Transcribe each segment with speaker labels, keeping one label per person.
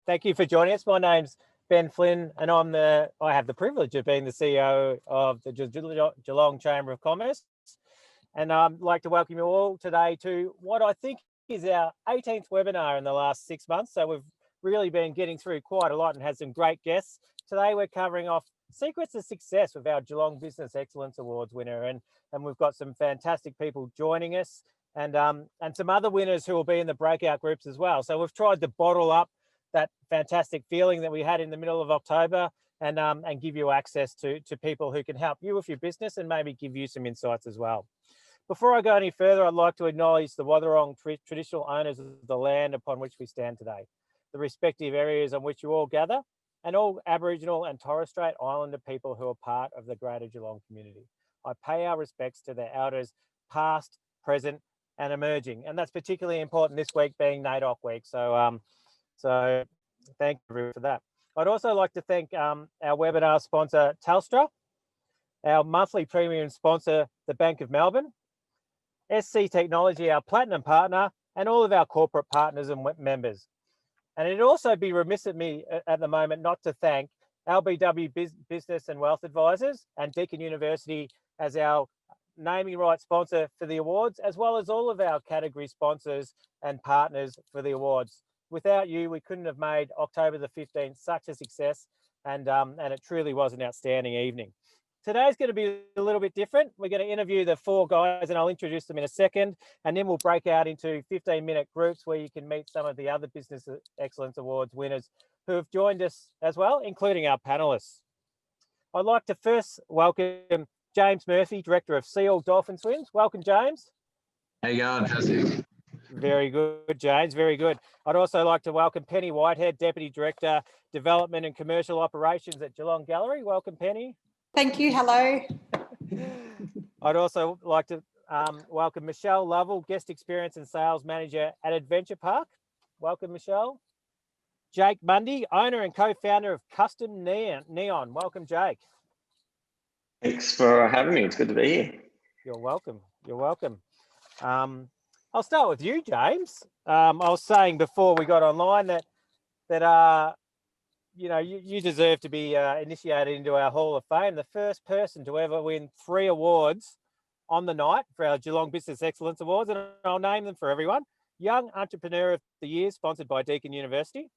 Speaker 1: Thank you for joining us. My name's Ben Flynn, and I have the privilege of being the CEO of the Geelong Chamber of Commerce. And I'd like to welcome you all today to what I think is our 18th webinar in the last 6 months. So we've really been getting through quite a lot and had some great guests. Today we're covering off secrets of success with our Geelong Business Excellence Awards winner, and we've got some fantastic people joining us, and some other winners who will be in the breakout groups as well. So we've tried to bottle up that fantastic feeling that we had in the middle of October, and give you access to people who can help you with your business and maybe give you some insights as well. Before I go any further, I'd like to acknowledge the Wathaurong traditional owners of the land upon which we stand today, the respective areas on which you all gather, and all Aboriginal and Torres Strait Islander people who are part of the greater Geelong community. I pay our respects to their elders, past, present, and emerging. And that's particularly important this week being NAIDOC week. So thank you for that. I'd also like to thank our webinar sponsor, Telstra, our monthly premium sponsor, the Bank of Melbourne, SC Technology, our platinum partner, and all of our corporate partners and members. And it'd also be remiss of me at the moment not to thank LBW Business and Wealth Advisors and Deakin University as our naming rights sponsor for the awards, as well as all of our category sponsors and partners for the awards. Without you, we couldn't have made October the 15th such a success, and it truly was an outstanding evening. Today's going to be a little bit different. We're going to interview the 4 guys, and I'll introduce them in a second, and then we'll break out into 15-minute groups where you can meet some of the other Business Excellence Awards winners who have joined us as well, including our panelists. I'd like to first welcome James Murphy, Director of Seal Dolphin Swims. Welcome, James.
Speaker 2: How you going? How's it?
Speaker 1: Very good, James, very good. I'd also like to welcome Penny Whitehead, Deputy Director, Development and Commercial Operations at Geelong Gallery. Welcome, Penny.
Speaker 3: Thank you. Hello.
Speaker 1: I'd also like to welcome Michelle Lovell, Guest Experience and Sales Manager at Adventure Park. Welcome, Michelle. Jake Mundy, owner and co-founder of Custom Neon. Welcome, Jake.
Speaker 4: Thanks for having me. It's good to be here.
Speaker 1: You're welcome. You're welcome. I'll start with you, James. I was saying before we got online that you deserve to be initiated into our Hall of Fame. The first person to ever win 3 awards on the night for our Geelong Business Excellence Awards, and I'll name them for everyone. Young Entrepreneur of the Year, sponsored by Deakin University.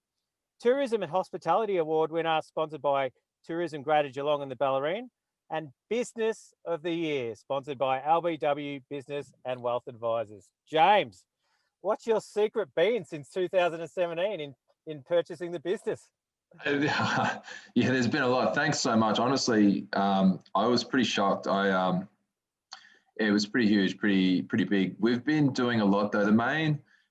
Speaker 1: Tourism and Hospitality Award winner, sponsored by Tourism Greater Geelong and the Bellarine. And Business of the Year, sponsored by LBW Business and Wealth Advisors. James, what's your secret been since 2017 in purchasing the business?
Speaker 2: Yeah, there's been a lot. Thanks so much. Honestly, I was pretty shocked. It was pretty huge, pretty big. We've been doing a lot though.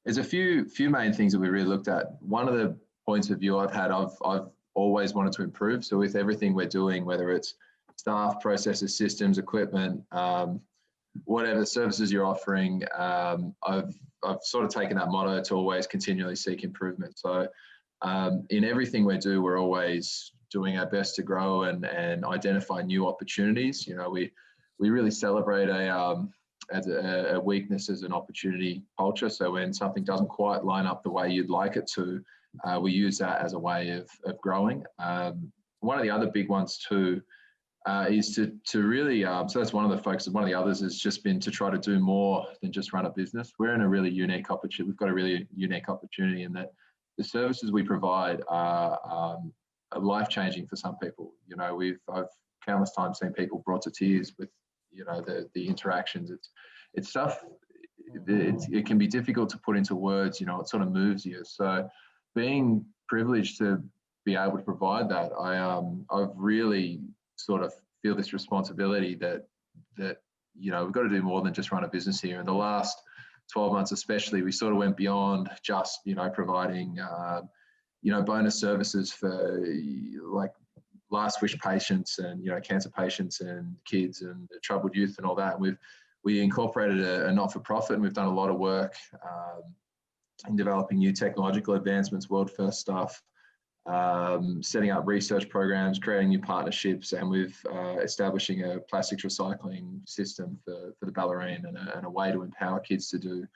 Speaker 2: There's a few main things that we really looked at. One of the points of view I've had, I've always wanted to improve. So with everything we're doing, whether it's staff, processes, systems, equipment, whatever services you're offering, I've sort of taken that motto to always continually seek improvement. So in everything we do, we're always doing our best to grow and identify new opportunities. You know, we really celebrate a weakness as an opportunity culture. So when something doesn't quite line up the way you'd like it to, we use that as a way of growing. One of the other big ones too is to really, so that's one of the focuses. One of the others has just been to try to do more than just run a business. We're in a really unique opportunity. We've got a really unique opportunity in that the services we provide are life-changing for some people. You know, I've countless times seen people brought to tears with, you know, the interactions. It's stuff. It can be difficult to put into words. You know, it sort of moves you. So, being privileged to be able to provide that, I've really sort of feel this responsibility that you know, we've got to do more than just run a business here. In the last 12 months especially, we sort of went beyond just, you know, providing you know, bonus services for like last wish patients and, you know, cancer patients and kids and troubled youth and all that. We incorporated a not-for-profit, and we've done a lot of work in developing new technological advancements, world first stuff, setting up research programs, creating new partnerships, and with establishing a plastics recycling system for the Bellarine and a way to empower kids to do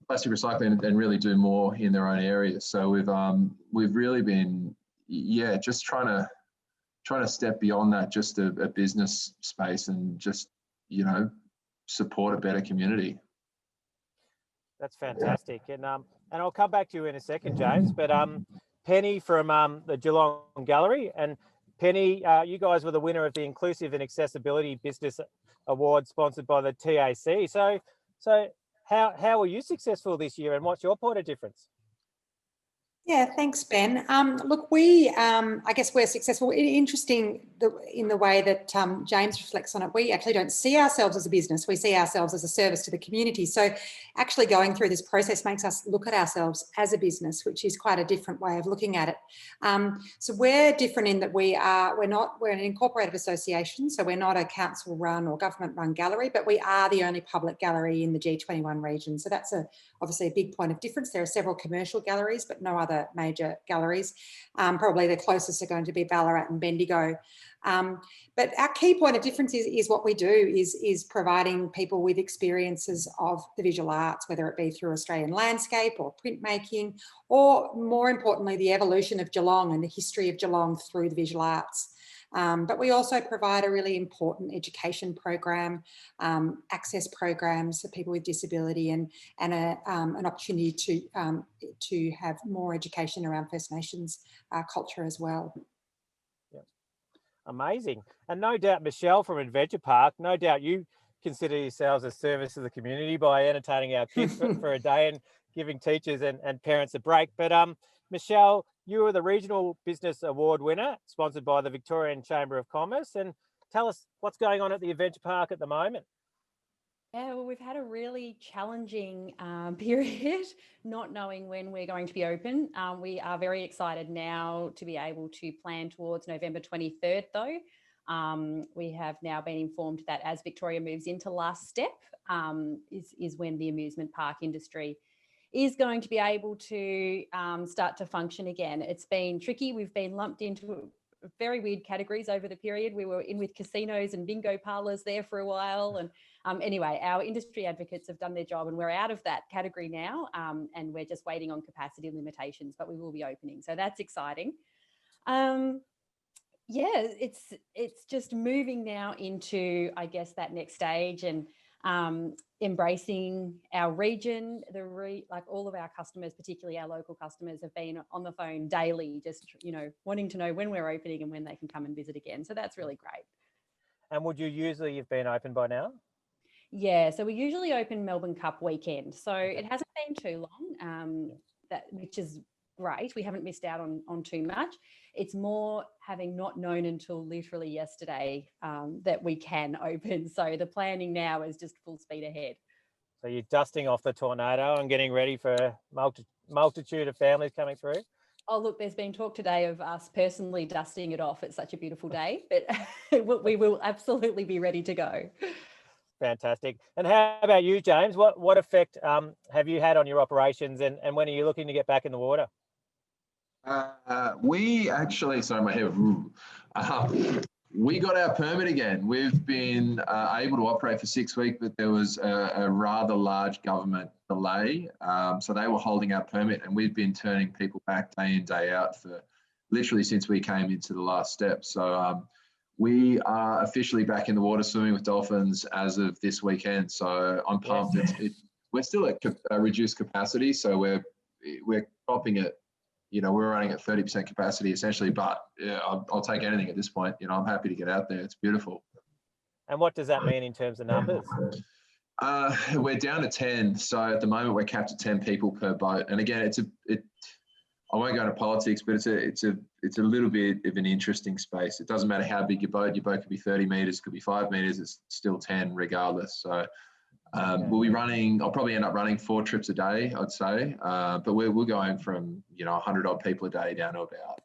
Speaker 2: plastic recycling and really do more in their own areas. So we've really been, just trying to step beyond that, just a business space, and just, support a better community.
Speaker 1: That's fantastic. And I'll come back to you in a second, James. But Penny from the Geelong Gallery, and Penny, you guys were the winner of the Inclusive and Accessibility Business Award sponsored by the TAC. So how were you successful this year, and what's your point of difference?
Speaker 3: Yeah, thanks, Ben. Look, I guess we're successful. Interesting in the way that James reflects on it. We actually don't see ourselves as a business. We see ourselves as a service to the community. So actually going through this process makes us look at ourselves as a business, which is quite a different way of looking at it. So we're different in that we're an incorporated association. So we're not a council run or government run gallery, but we are the only public gallery in the G21 region. So that's obviously a big point of difference. There are several commercial galleries, but no other major galleries. Probably the closest are going to be Ballarat and Bendigo. But our key point of difference is what we do is providing people with experiences of the visual arts, whether it be through Australian landscape or printmaking, or more importantly, the evolution of Geelong and the history of Geelong through the visual arts. But we also provide a really important education program, access programs for people with disability, and an opportunity to have more education around First Nations culture as well.
Speaker 1: Yeah. Amazing. And no doubt, Michelle from Adventure Park, no doubt you consider yourselves a service to the community by entertaining our kids for a day and giving teachers and parents a break. But Michelle, you were the Regional Business Award winner, sponsored by the Victorian Chamber of Commerce. And tell us what's going on at the Adventure Park at the moment.
Speaker 5: Yeah, well, we've had a really challenging period, not knowing when we're going to be open. We are very excited now to be able to plan towards November 23rd, though. We have now been informed that as Victoria moves into last step, is when the amusement park industry is going to be able to start to function again. It's been tricky. We've been lumped into very weird categories over the period. We were in with casinos and bingo parlours there for a while. And anyway, our industry advocates have done their job, and we're out of that category now, and we're just waiting on capacity limitations, but we will be opening. So that's exciting. Yeah, it's just moving now into, I guess, that next stage, and embracing our region. Like all of our customers, particularly our local customers, have been on the phone daily, just wanting to know when we're opening and when they can come and visit again. So that's really great. And
Speaker 1: would you usually have been open by now?
Speaker 5: Yeah, so we usually open Melbourne Cup weekend, so it hasn't been too long, which is great. We haven't missed out on too much. It's more having not known until literally yesterday that we can open. So the planning now is just full speed ahead.
Speaker 1: So you're dusting off the tornado and getting ready for a multitude of families coming through?
Speaker 5: Oh, look, there's been talk today of us personally dusting it off. It's such a beautiful day, but we will absolutely be ready to go.
Speaker 1: Fantastic. And how about you, James? What effect have you had on your operations, and when are you looking to get back in the water?
Speaker 2: We actually, sorry, my hair. We got our permit again. We've been able to operate for 6 weeks, but there was a rather large government delay. So they were holding our permit, and we've been turning people back day in, day out for literally since we came into the last step. So we are officially back in the water swimming with dolphins as of this weekend. So I'm pumped. Yes. We're still at reduced capacity, so we're topping it. We're running at 30% capacity essentially, but yeah, I'll take anything at this point. I'm happy to get out there. It's beautiful.
Speaker 1: And what does that mean in terms of numbers?
Speaker 2: We're down to 10. So at the moment we're capped at 10 people per boat. And again, I won't go into politics, but it's a little bit of an interesting space. It doesn't matter how big your boat could be 30 meters, could be 5 meters. It's still 10 regardless. So we'll be I'll probably end up running 4 trips a day, I'd say. But we're going from, 100 odd people a day down to about,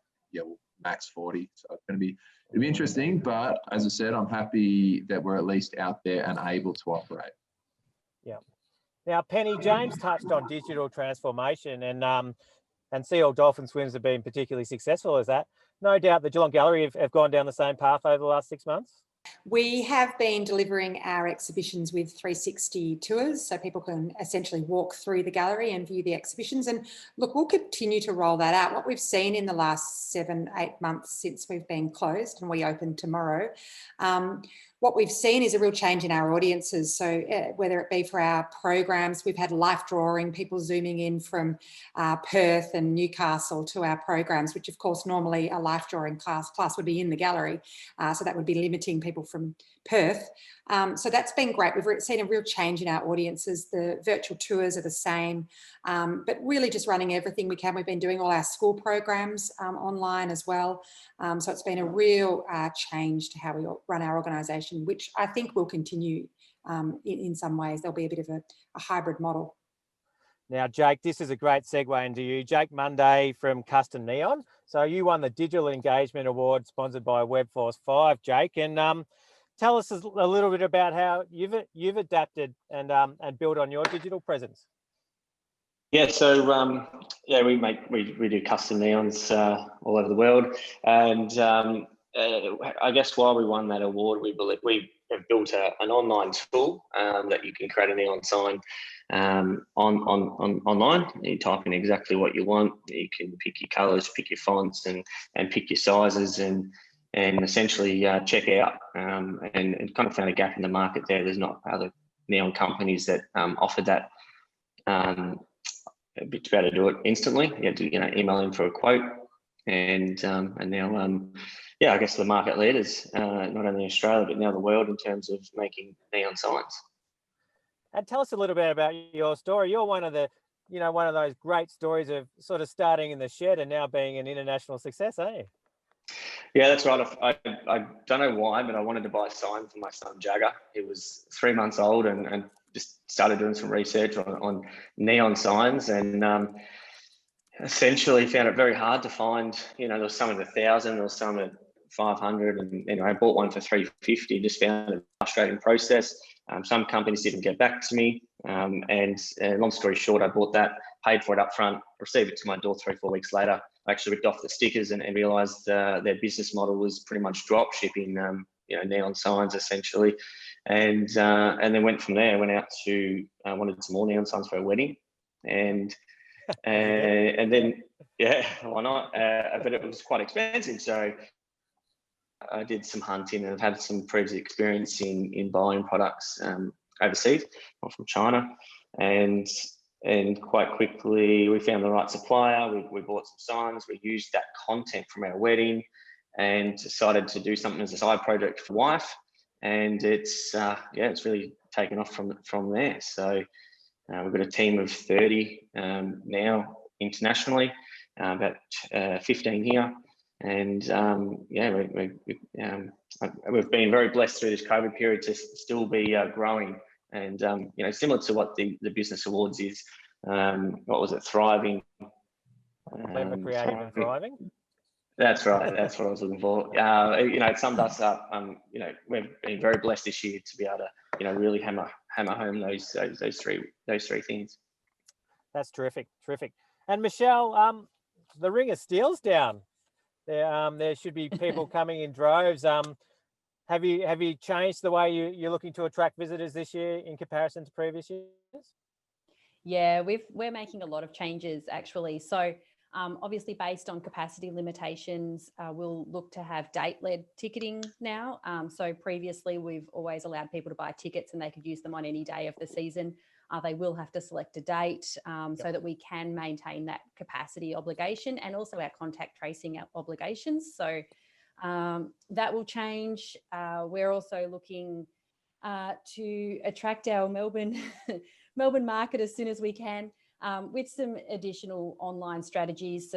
Speaker 2: max 40. So it'll be interesting. But as I said, I'm happy that we're at least out there and able to operate.
Speaker 1: Yeah. Now, Penny, James touched on digital transformation, and Sea Dolphin Swims have been particularly successful as that. No doubt the Geelong Gallery have gone down the same path over the last 6 months.
Speaker 3: We have been delivering our exhibitions with 360 tours, so people can essentially walk through the gallery and view the exhibitions. And look, we'll continue to roll that out. What we've seen in the last 7-8 months since we've been closed, and we open tomorrow, what we've seen is a real change in our audiences. So whether it be for our programs, we've had life drawing, people zooming in from Perth and Newcastle to our programs, which of course normally a life drawing class would be in the gallery. So that would be limiting people from Perth. So that's been great. We've seen a real change in our audiences. The virtual tours are the same, but really just running everything we can. We've been doing all our school programs online as well. So it's been a real change to how we run our organisation, which I think will continue in some ways. There'll be a bit of a hybrid model.
Speaker 1: Now, Jake, this is a great segue into you. Jake Monday from Custom Neon. So you won the Digital Engagement Award sponsored by Webforce 5, Jake, and tell us a little bit about how you've adapted and built on your digital presence.
Speaker 4: Yeah, so we do custom neons all over the world, and I guess while we won that award, we have built an online tool that you can create a neon sign online. You type in exactly what you want. You can pick your colours, pick your fonts, and pick your sizes, and essentially check out. And kind of found a gap in the market there. There's not other neon companies that offer that. A bit better to do it instantly. You have to email in for a quote, and now I guess the market leaders, not only Australia but now the world, in terms of making neon signs.
Speaker 1: And tell us a little bit about your story. You're one of those great stories of sort of starting in the shed and now being an international success, aren't you?
Speaker 4: Yeah, that's right. I don't know why, but I wanted to buy a sign for my son Jagger. He was 3 months old, and just started doing some research on neon signs, and essentially found it very hard to find. There was some at 1,000, there was some at 500, and I bought one for 350. Just found it a frustrating process. Some companies didn't get back to me, and long story short, I bought that, paid for it up front, received it to my door 3-4 weeks later. I actually ripped off the stickers and realised their business model was pretty much drop shipping, neon signs essentially, and then went from there. Went out to wanted some more neon signs for a wedding, and then why not? But it was quite expensive, so I did some hunting, and I've had some previous experience in buying products overseas, or from China, and quite quickly we found the right supplier. We bought some signs. We used that content from our wedding, and decided to do something as a side project for wife. And it's really taken off from there. So we've got a team of 30 now internationally, about 15 here. And we've been very blessed through this COVID period to still be growing. And similar to what the business awards is, what was it, Thriving?
Speaker 1: Creative and Thriving.
Speaker 4: That's right. That's what I was looking for. It summed us up. We've been very blessed this year to be able to, really hammer home those three things.
Speaker 1: That's terrific. And Michelle, the Ring of Steel's down. There should be people coming in droves. Have you changed the way you're looking to attract visitors this year in comparison to previous years?
Speaker 5: Yeah, we're making a lot of changes actually. So obviously based on capacity limitations, we'll look to have date-led ticketing now. So previously we've always allowed people to buy tickets and they could use them on any day of the season. They will have to select a date so that we can maintain that capacity obligation and also our contact tracing obligations. So that will change. We're also looking to attract our Melbourne market as soon as we can with some additional online strategies.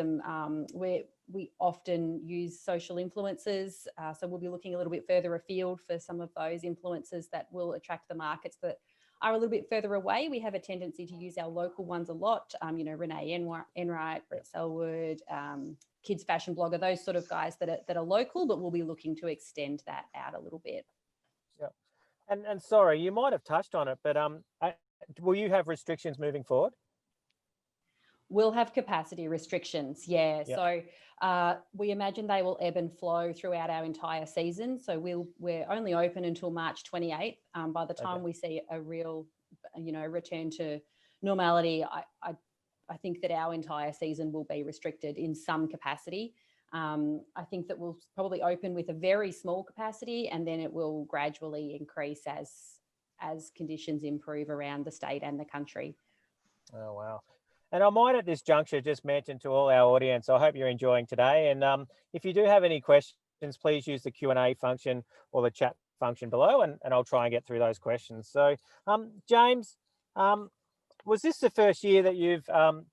Speaker 5: We often use social influencers, so we'll be looking a little bit further afield for some of those influencers that will attract the markets that are a little bit further away. We have a tendency to use our local ones a lot. Renee Enright, Brett Selwood, Kids Fashion Blogger, those sort of guys that are local, but we'll be looking to extend that out a little bit.
Speaker 1: Yeah, and sorry, you might have touched on it, but will you have restrictions moving forward?
Speaker 5: Will have capacity restrictions, yeah.
Speaker 1: Yep.
Speaker 5: So we imagine they will ebb and flow throughout our entire season. So we're only open until March 28th. By the time
Speaker 1: Okay.
Speaker 5: we see a real, return to normality, I think that our entire season will be restricted in some capacity. I think that we'll probably open with a very small capacity, and then it will gradually increase as conditions improve around the state and the country.
Speaker 1: Oh, wow. And I might at this juncture just mention to all our audience, I hope you're enjoying today. And if you do have any questions, please use the Q&A function or the chat function below, and I'll try and get through those questions. So, James, was this the first year that you've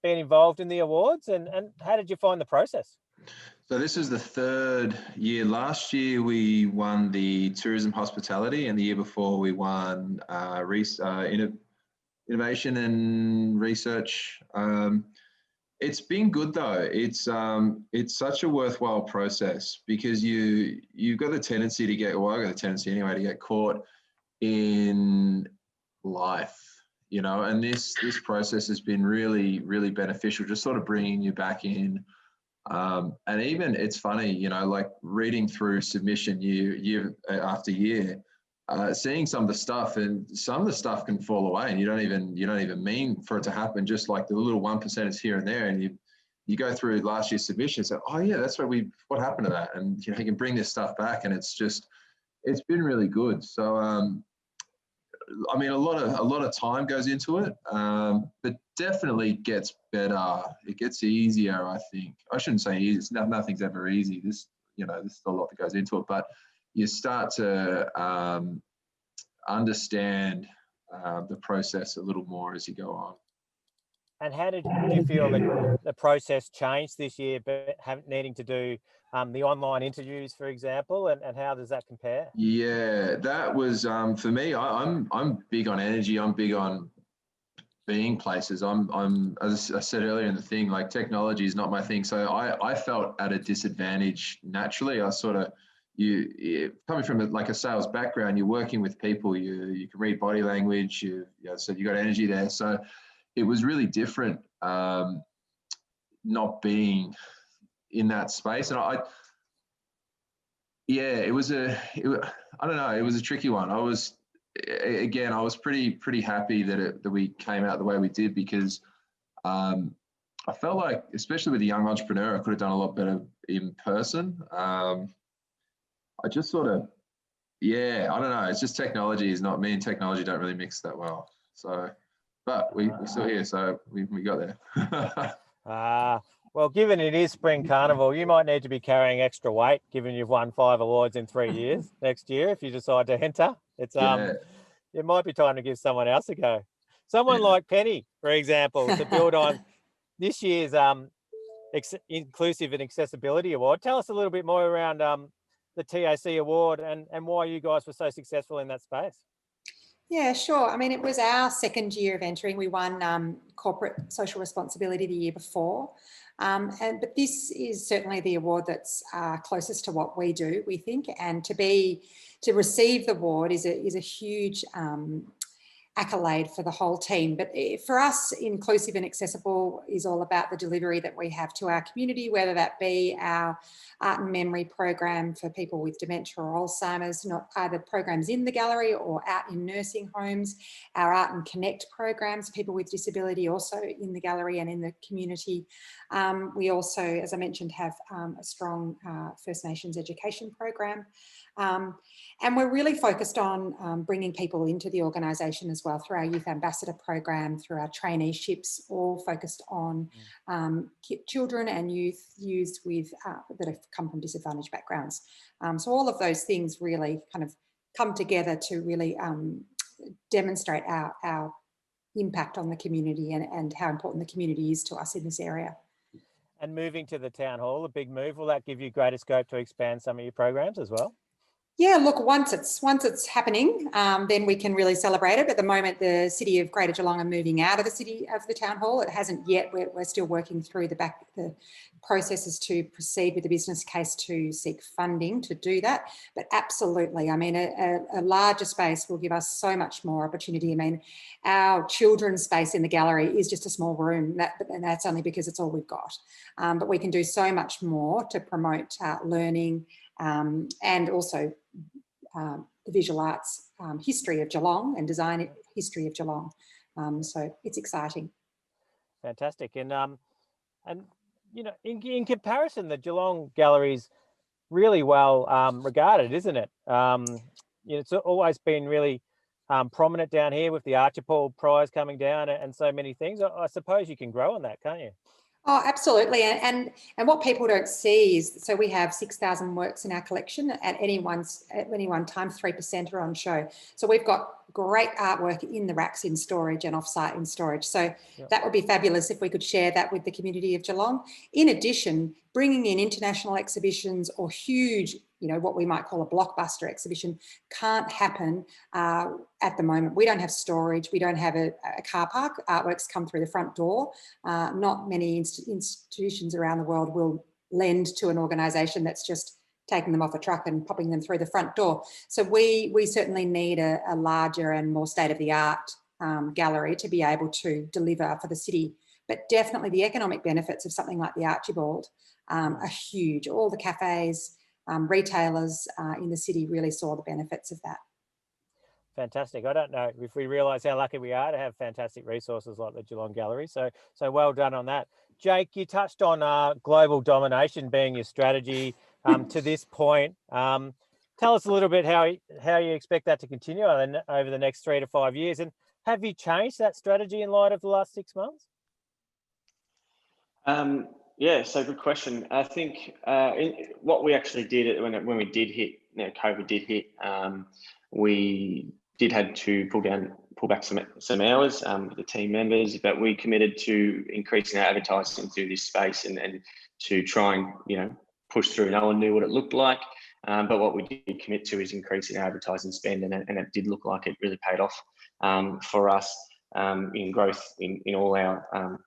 Speaker 1: been involved in the awards, and how did you find the process?
Speaker 2: So this is the third year. Last year we won the tourism hospitality, and the year before we won innovation and research. It's been good though. It's such a worthwhile process because you've got the tendency to get, well, I got the tendency anyway to get caught in life, and this process has been really, really beneficial, just sort of bringing you back in. And even it's funny, like reading through submission year after year, seeing some of the stuff, and some of the stuff can fall away, and you don't even mean for it to happen. Just like the little 1% here and there, and you go through last year's submissions, and oh yeah, that's what happened to that, and you can bring this stuff back, and it's been really good. So I mean, a lot of time goes into it, but definitely gets better. It gets easier, I think. I shouldn't say easy. Nothing's ever easy. There's a lot that goes into it, but you start to understand the process a little more as you go on.
Speaker 1: And how did you feel that the process changed this year, but needing to do the online interviews, for example, and how does that compare?
Speaker 2: Yeah, that was for me. I'm big on energy. I'm big on being places. I'm as I said earlier in the thing, like technology is not my thing. So I felt at a disadvantage naturally. I sort of coming from a sales background, you're working with people. You can read body language. So you got energy there. So it was really different not being in that space. And I don't know. It was a tricky one. I was pretty happy that we came out the way we did, because I felt like, especially with a young entrepreneur, I could have done a lot better in person. I just sort of, I don't know. It's just technology is not, me and technology don't really mix that well. So, but we're still here, so we got there.
Speaker 1: Well, given it is Spring Carnival, you might need to be carrying extra weight, given you've won 5 awards in 3 years next year, if you decide to enter. It's it might be time to give someone else a go. Someone like Penny, for example, to build on this year's Inclusive and Accessibility Award. Tell us a little bit more around the TAC award and why you guys were so successful in that space.
Speaker 3: Yeah, sure. I mean, it was our second year of entering. We won corporate social responsibility the year before. But this is certainly the award that's closest to what we do, we think. And to receive the award is a huge accolade for the whole team. But for us, Inclusive and Accessible is all about the delivery that we have to our community, whether that be our art and memory program for people with dementia or Alzheimer's, not either programs in the gallery or out in nursing homes, our Art and Connect programs, people with disability also in the gallery and in the community. We also, as I mentioned, have a strong First Nations education program. And we're really focused on bringing people into the organisation as well through our Youth Ambassador program, through our traineeships, all focused on children and youth with that have come from disadvantaged backgrounds. So all of those things really kind of come together to really demonstrate our impact on the community and how important the community is to us in this area.
Speaker 1: And moving to the town hall, a big move, will that give you greater scope to expand some of your programs as well?
Speaker 3: Yeah, look, once it's happening, then we can really celebrate it. At the moment, the City of Greater Geelong are moving out of the town hall. It hasn't yet. We're still working through the processes to proceed with the business case to seek funding to do that. But absolutely, I mean, a larger space will give us so much more opportunity. I mean, our children's space in the gallery is just a small room, and that's only because it's all we've got. But we can do so much more to promote learning and also the visual arts history of Geelong and design history of Geelong. So it's exciting.
Speaker 1: Fantastic. And you know, in comparison, the Geelong Gallery's really well regarded, isn't it? You know, it's always been really prominent down here with the Archibald Prize coming down and so many things. I suppose you can grow on that, can't you?
Speaker 3: Oh, absolutely. And what people don't see is, so we have 6,000 works in our collection at any one time, 3% are on show. So we've got great artwork in the racks in storage and offsite in storage. So that would be fabulous if we could share that with the community of Geelong. In addition, bringing in international exhibitions or huge, you know, what we might call a blockbuster exhibition can't happen at the moment. We don't have storage. We don't have a car park. Artworks come through the front door. Not many institutions around the world will lend to an organisation that's just taking them off a truck and popping them through the front door. So we certainly need a larger and more state-of-the-art gallery to be able to deliver for the city. But definitely the economic benefits of something like the Archibald are huge. All the cafes, retailers in the city really saw the benefits of that.
Speaker 1: Fantastic. I don't know if we realise how lucky we are to have fantastic resources like the Geelong Gallery. So well done on that. Jake, you touched on global domination being your strategy to this point. Tell us a little bit how you expect that to continue over the next 3 to 5 years. And have you changed that strategy in light of the last 6 months?
Speaker 4: Yeah, so good question. I think what we actually did when we did hit, you know, COVID did hit, we did have to pull back some hours with the team members, but we committed to increasing our advertising through this space and to try and, you know, push through. No one knew what it looked like, but what we did commit to is increasing our advertising spend, and it did look like it really paid off for us in growth in all our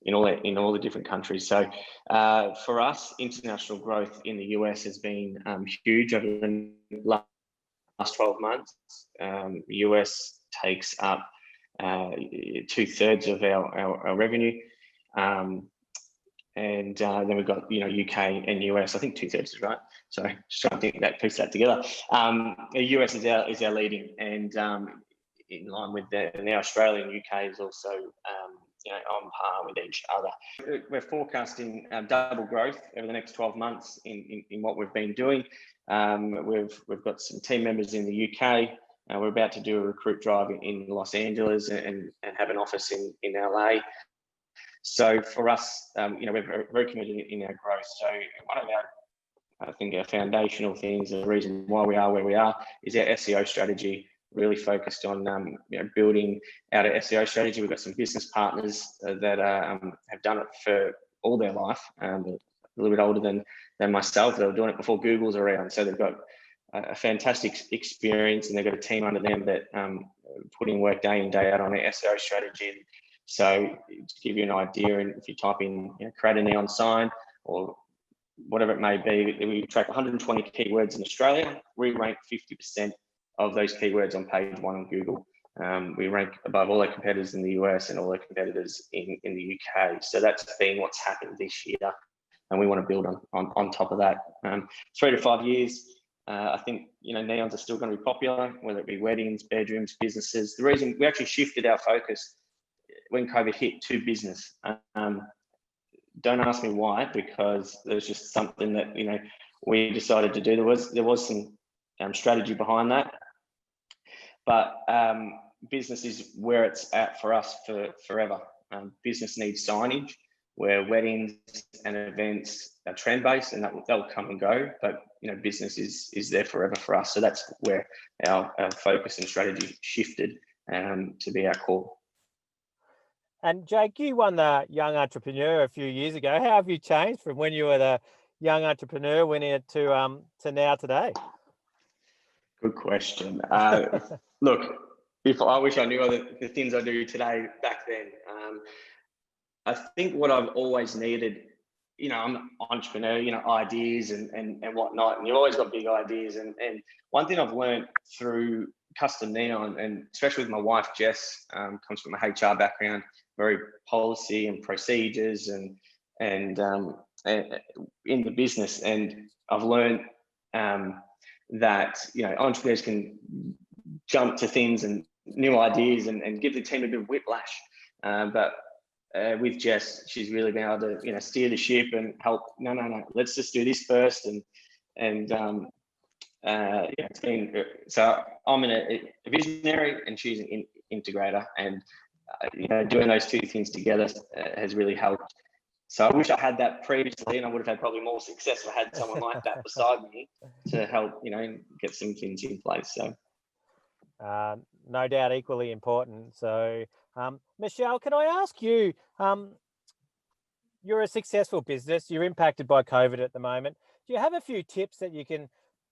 Speaker 4: in all the different countries. So for us, international growth in the US has been huge over the last 12 months. US takes up 2/3 of our revenue. And then we've got, you know, UK and US. I think 2/3 is right. Sorry, just trying to think that, piece that together. The US is our leading, and in line with that, and now Australia and UK is also you know, on par with each other. We're forecasting double growth over the next 12 months in what we've been doing. We've got some team members in the UK. We're about to do a recruit drive in Los Angeles and have an office in LA. So for us, you know, we're very committed in our growth. So one of our, I think, our foundational things, the reason why we are where we are, is our SEO strategy. Really focused on you know, building out our SEO strategy. We've got some business partners that have done it for all their life, a little bit older than myself. They were doing it before Google's around, so they've got a fantastic experience, and they've got a team under them that putting work day in, day out on their SEO strategy. So to give you an idea, and if you type in, you know, create a neon sign or whatever it may be, we track 120 keywords in Australia. We rank 50% of those keywords on page 1 on Google. We rank above all our competitors in the US and all our competitors in the UK. So that's been what's happened this year, and we want to build on top of that. 3 to 5 years, I think, you know, neons are still going to be popular, whether it be weddings, bedrooms, businesses. The reason we actually shifted our focus when COVID hit to business. Don't ask me why, because there's just something that, you know, we decided to do. There was some strategy behind that. But business is where it's at for us for forever. Business needs signage, where weddings and events are trend-based, and they'll come and go. But, you know, business is there forever for us. So that's where our focus and strategy shifted to be our core.
Speaker 1: And Jake, you won the Young Entrepreneur a few years ago. How have you changed from when you were the young entrepreneur winning it to now today?
Speaker 4: Good question. Look, if I wish I knew all the things I do today back then. I think what I've always needed, I'm an entrepreneur, ideas and whatnot, and you've always got big ideas. And one thing I've learned through Custom Neon, and especially with my wife, Jess, comes from a HR background, very policy and procedures and in the business. And I've learned that, entrepreneurs can jump to things and new ideas and give the team a bit of whiplash. But with Jess, she's really been able to, steer the ship and help. No, let's just do this first. It's been, so I'm a visionary and she's an integrator, and doing those two things together has really helped. So I wish I had that previously, and I would have had probably more success if I had someone like that beside me to help, get some things in place. So.
Speaker 1: No doubt equally important. So, Michelle, can I ask you, you're a successful business, you're impacted by COVID at the moment. Do you have a few tips that you can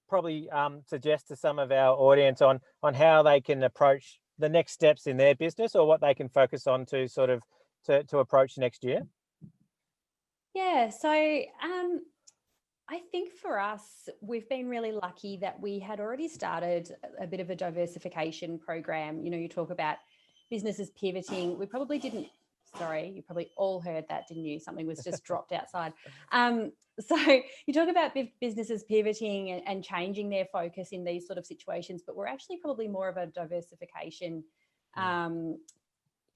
Speaker 1: probably suggest to some of our audience on how they can approach the next steps in their business, or what they can focus on to sort of to approach next year?
Speaker 5: Yeah, so I think for us, we've been really lucky that we had already started a bit of a diversification program. You talk about businesses pivoting. We probably didn't, sorry, you probably all heard that, didn't you? Something was just dropped outside. So you talk about businesses pivoting and changing their focus in these sort of situations, but we're actually probably more of a diversification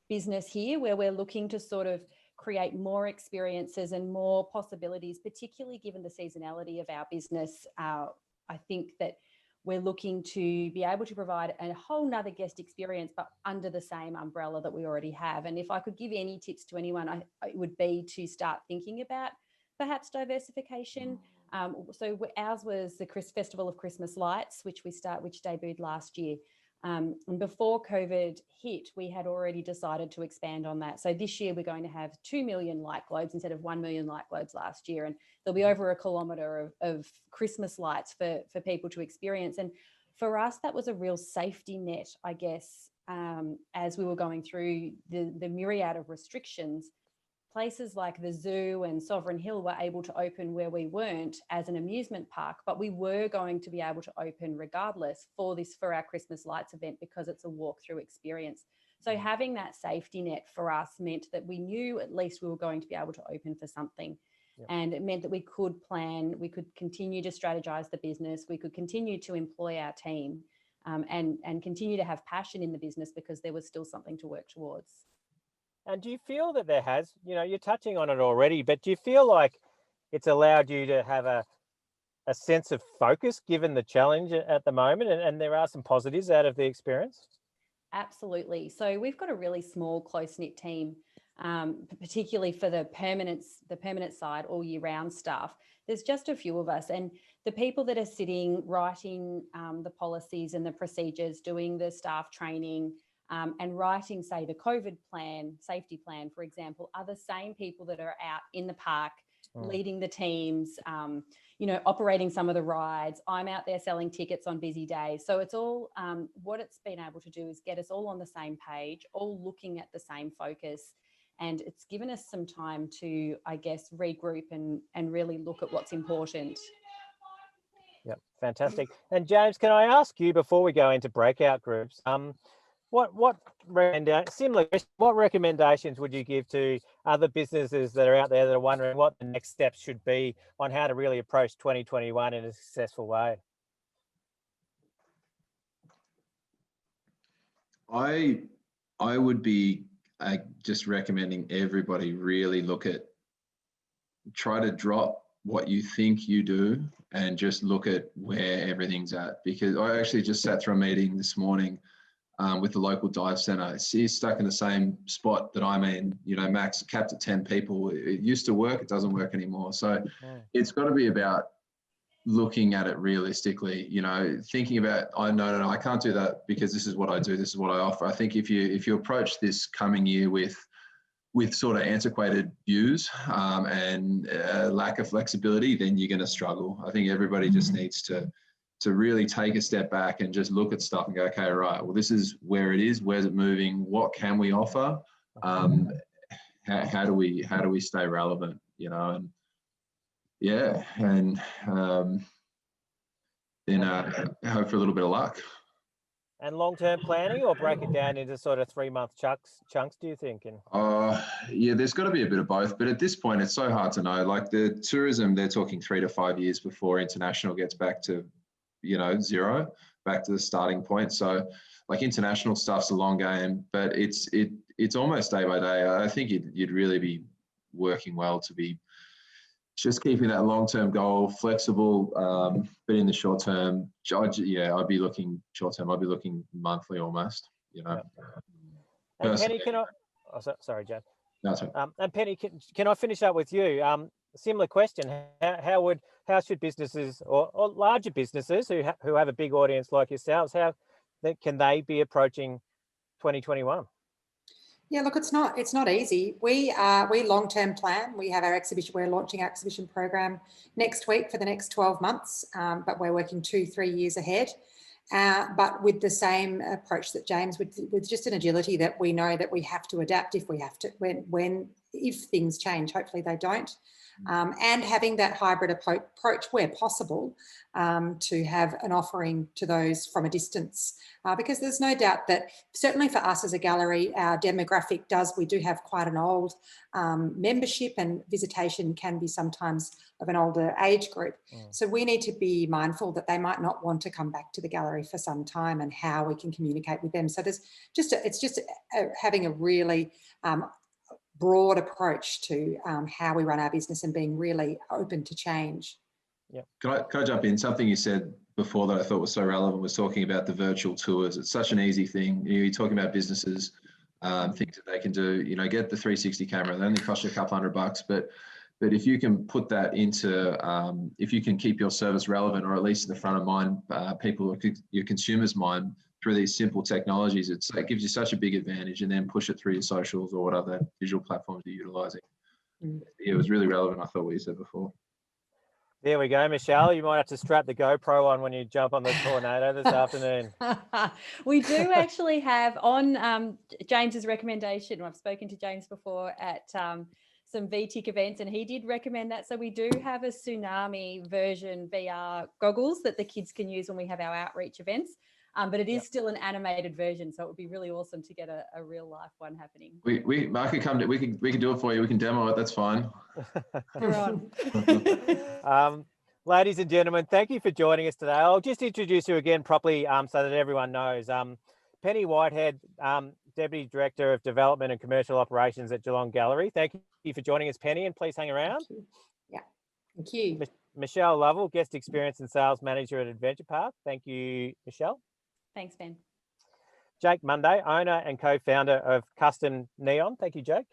Speaker 5: business here, where we're looking to sort of create more experiences and more possibilities, particularly given the seasonality of our business. I think that we're looking to be able to provide a whole nother guest experience, but under the same umbrella that we already have. And if I could give any tips to anyone, it would be to start thinking about perhaps diversification. So ours was the Festival of Christmas Lights, which debuted last year. And before COVID hit, we had already decided to expand on that. So this year we're going to have 2 million light globes instead of 1 million light globes last year. And there'll be over 1 kilometre of Christmas lights for people to experience. And for us, that was a real safety net, I guess, as we were going through the myriad of restrictions. Places like the zoo and Sovereign Hill were able to open where we weren't as an amusement park, but we were going to be able to open regardless for our Christmas lights event, because it's a walkthrough experience. So having that safety net for us meant that we knew at least we were going to be able to open for something. Yep. And it meant that we could plan, we could continue to strategize the business, we could continue to employ our team, and continue to have passion in the business, because there was still something to work towards.
Speaker 1: And do you feel that there has, you're touching on it already, but do you feel like it's allowed you to have a sense of focus given the challenge at the moment, and there are some positives out of the experience?
Speaker 5: Absolutely. So we've got a really small, close-knit team, particularly for the permanent side, all year round staff. There's just a few of us, and the people that are sitting, writing the policies and the procedures, doing the staff training, and writing, say, the COVID plan, safety plan, for example, are the same people that are out in the park, leading the teams, operating some of the rides. I'm out there selling tickets on busy days. So it's all, what it's been able to do is get us all on the same page, all looking at the same focus. And it's given us some time to, I guess, regroup and really look at what's important.
Speaker 1: Yep, fantastic. And James, can I ask you, before we go into breakout groups, what recommendations would you give to other businesses that are out there that are wondering what the next steps should be on how to really approach 2021 in a successful way?
Speaker 2: I would be just recommending everybody really try to drop what you think you do and just look at where everything's at. Because I actually just sat through a meeting this morning with the local dive centre. He's stuck in the same spot that I'm in, max capped at 10 people. It used to work, it doesn't work anymore. So it's got to be about looking at it realistically, thinking about, no, I can't do that because this is what I do, this is what I offer. I think if you approach this coming year with sort of antiquated views and lack of flexibility, then you're going to struggle. I think everybody just needs to to really take a step back and just look at stuff and go, okay, right, well, this is where it is. Where's it moving? What can we offer? How do we stay relevant? You know, and yeah, and then hope for a little bit of luck.
Speaker 1: And long-term planning, or break it down into sort of 3-month chunks, do you think? And
Speaker 2: yeah, there's got to be a bit of both, but at this point it's so hard to know. Like the tourism, they're talking 3 to 5 years before international gets back to, you know, zero, back to the starting point. So like international stuff's a long game, but it's almost day by day. I think you'd really be working well to be just keeping that long-term goal flexible, but in the short term, I'd be looking short term. I'd be looking monthly almost, you know.
Speaker 1: And Penny, can I? Oh, sorry, Jad.
Speaker 2: No, sorry.
Speaker 1: And Penny, can I finish up with you? Similar question. How should businesses or larger businesses who have a big audience like yourselves, can they be approaching 2021?
Speaker 3: Yeah, look, it's not easy. We long-term plan. We have our exhibition. We're launching our exhibition program next week for the next 12 months, but we're working 2-3 years ahead. But with the same approach that James, with just an agility that we know that we have to adapt if we have to, if things change. Hopefully they don't. And having that hybrid approach where possible, to have an offering to those from a distance, because there's no doubt that certainly for us as a gallery, our demographic we do have quite an old membership, and visitation can be sometimes of an older age group. So we need to be mindful that they might not want to come back to the gallery for some time, and how we can communicate with them. So it's just having a really broad approach to how we run our business, and being really open to change.
Speaker 1: Yeah.
Speaker 2: Can I jump in? Something you said before that I thought was so relevant was talking about the virtual tours. It's such an easy thing. You're talking about businesses, things that they can do. You know, get the 360 camera. They only cost you $200, but if you can put that into, if you can keep your service relevant, or at least in the front of mind, your consumers' mind, through these simple technologies, it gives you such a big advantage, and then push it through your socials or whatever digital platforms you're utilizing. Yeah, it was really relevant, I thought, what you said before.
Speaker 1: There we go, Michelle. You might have to strap the GoPro on when you jump on the tornado this afternoon.
Speaker 5: We do actually have on James's recommendation. I've spoken to James before at some VTIC events, and he did recommend that. So we do have a tsunami version VR goggles that the kids can use when we have our outreach events. But it is still an animated version, so it would be really awesome to get a real life one happening.
Speaker 2: I could come to, we can do it for you. We can demo it. That's fine.
Speaker 5: You're on.
Speaker 1: Ladies and gentlemen, thank you for joining us today. I'll just introduce you again properly, so that everyone knows. Penny Whitehead, Deputy Director of Development and Commercial Operations at Geelong Gallery. Thank you for joining us, Penny, and please hang around.
Speaker 3: Thank you. Yeah, thank you.
Speaker 1: Michelle Lovell, Guest Experience and Sales Manager at Adventure Park. Thank you, Michelle.
Speaker 5: Thanks, Ben.
Speaker 1: Jake Monday, owner and co-founder of Custom Neon. Thank you, Jake.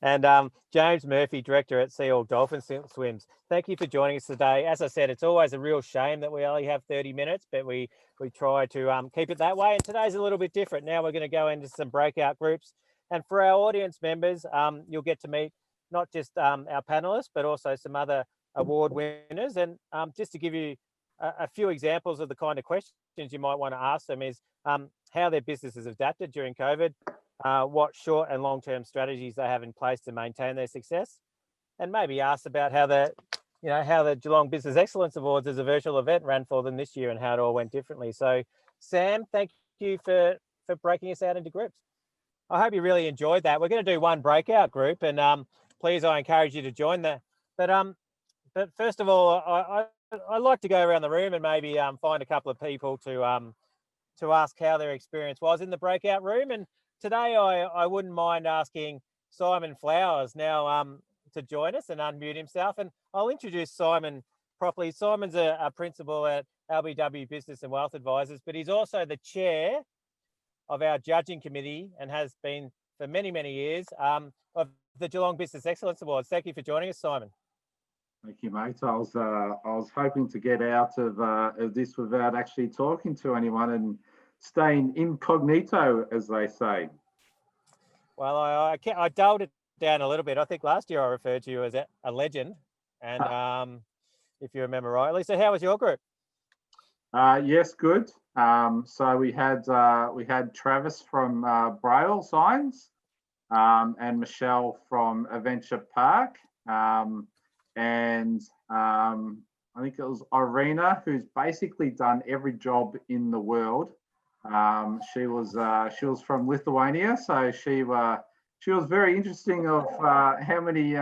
Speaker 1: And James Murphy, Director at Sea All Dolphin Swims. Thank you for joining us today. As I said, it's always a real shame that we only have 30 minutes, but we try to keep it that way. And today's a little bit different. Now we're going to go into some breakout groups. And for our audience members, you'll get to meet not just our panelists, but also some other award winners. And just to give you a few examples of the kind of questions you might want to ask them is how their businesses adapted during COVID, what short and long-term strategies they have in place to maintain their success, and maybe ask about how the Geelong Business Excellence Awards as a virtual event ran for them this year and how it all went differently. So Sam, thank you for breaking us out into groups. I hope you really enjoyed that. We're going to do one breakout group, and please, I encourage you to join that. But first of all, I'd like to go around the room and maybe find a couple of people to ask how their experience was in the breakout room. And today I wouldn't mind asking Simon Flowers now to join us and unmute himself. And I'll introduce Simon properly. Simon's a principal at LBW Business and Wealth Advisors, but he's also the chair of our judging committee and has been for many, many years of the Geelong Business Excellence Awards. Thank you for joining us, Simon.
Speaker 6: Thank you, mate. I was hoping to get out of this without actually talking to anyone and staying incognito, as they say.
Speaker 1: Well, I dulled it down a little bit. I think last year I referred to you as a legend, And if you remember rightly, so how was your group?
Speaker 6: Yes, good. So we had Travis from Braille Signs, and Michelle from Adventure Park, and I think it was Irina, who's basically done every job in the world. She was from Lithuania, so she was very interesting of how many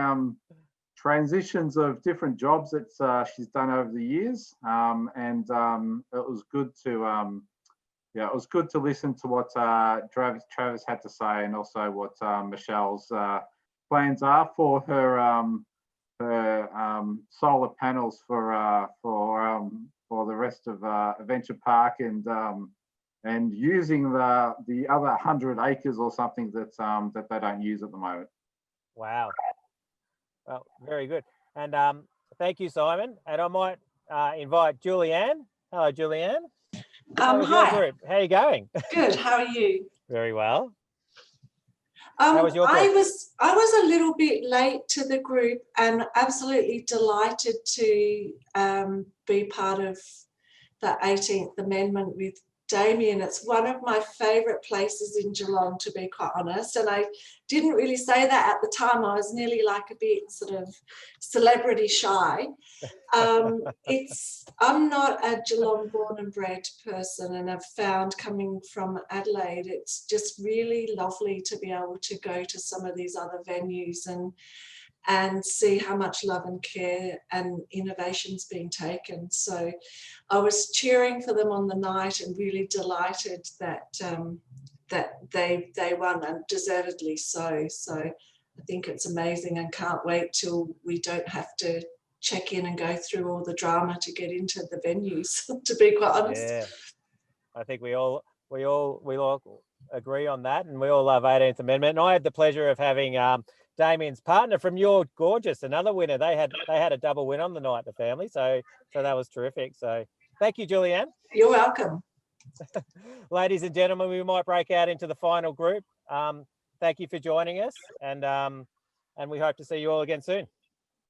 Speaker 6: transitions of different jobs that she's done over the years, and it was good to it was good to listen to what Travis had to say, and also what Michelle's plans are for her solar panels for the rest of Adventure Park, and using the other 100 acres or something that they don't use at the moment.
Speaker 1: Wow. Well, very good. And thank you, Simon. And I might invite Julianne. Hello, Julianne. How was your
Speaker 7: Hi.
Speaker 1: group? How are you going?
Speaker 7: Good. How are you?
Speaker 1: Very well. How was your group?
Speaker 7: I was a little bit late to the group, and absolutely delighted to be part of the 18th Amendment with Damien. It's one of my favourite places in Geelong, to be quite honest. And I didn't really say that at the time. I was nearly like a bit sort of celebrity shy. I'm not a Geelong born and bred person, and I've found, coming from Adelaide, it's just really lovely to be able to go to some of these other venues and see how much love and care and innovation's being taken. So I was cheering for them on the night and really delighted that that they won, and deservedly so. So I think it's amazing, and can't wait till we don't have to check in and go through all the drama to get into the venues, to be quite honest.
Speaker 1: Yeah, I think we all agree on that, and we all love 18th Amendment. And I had the pleasure of having Damien's partner from Your Gorgeous, another winner. They had a double win on the night, the family. So that was terrific. So thank you, Julianne.
Speaker 7: You're welcome.
Speaker 1: Ladies and gentlemen, we might break out into the final group. Thank you for joining us, and we hope to see you all again soon.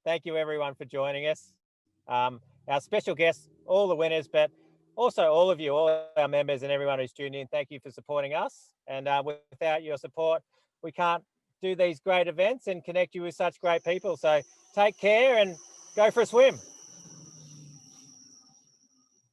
Speaker 1: Thank you, everyone, for joining us. Our special guests, all the winners, but also all of you, all our members and everyone who's tuned in, thank you for supporting us. And without your support, we can't do these great events and connect you with such great people. So take care and go for a swim.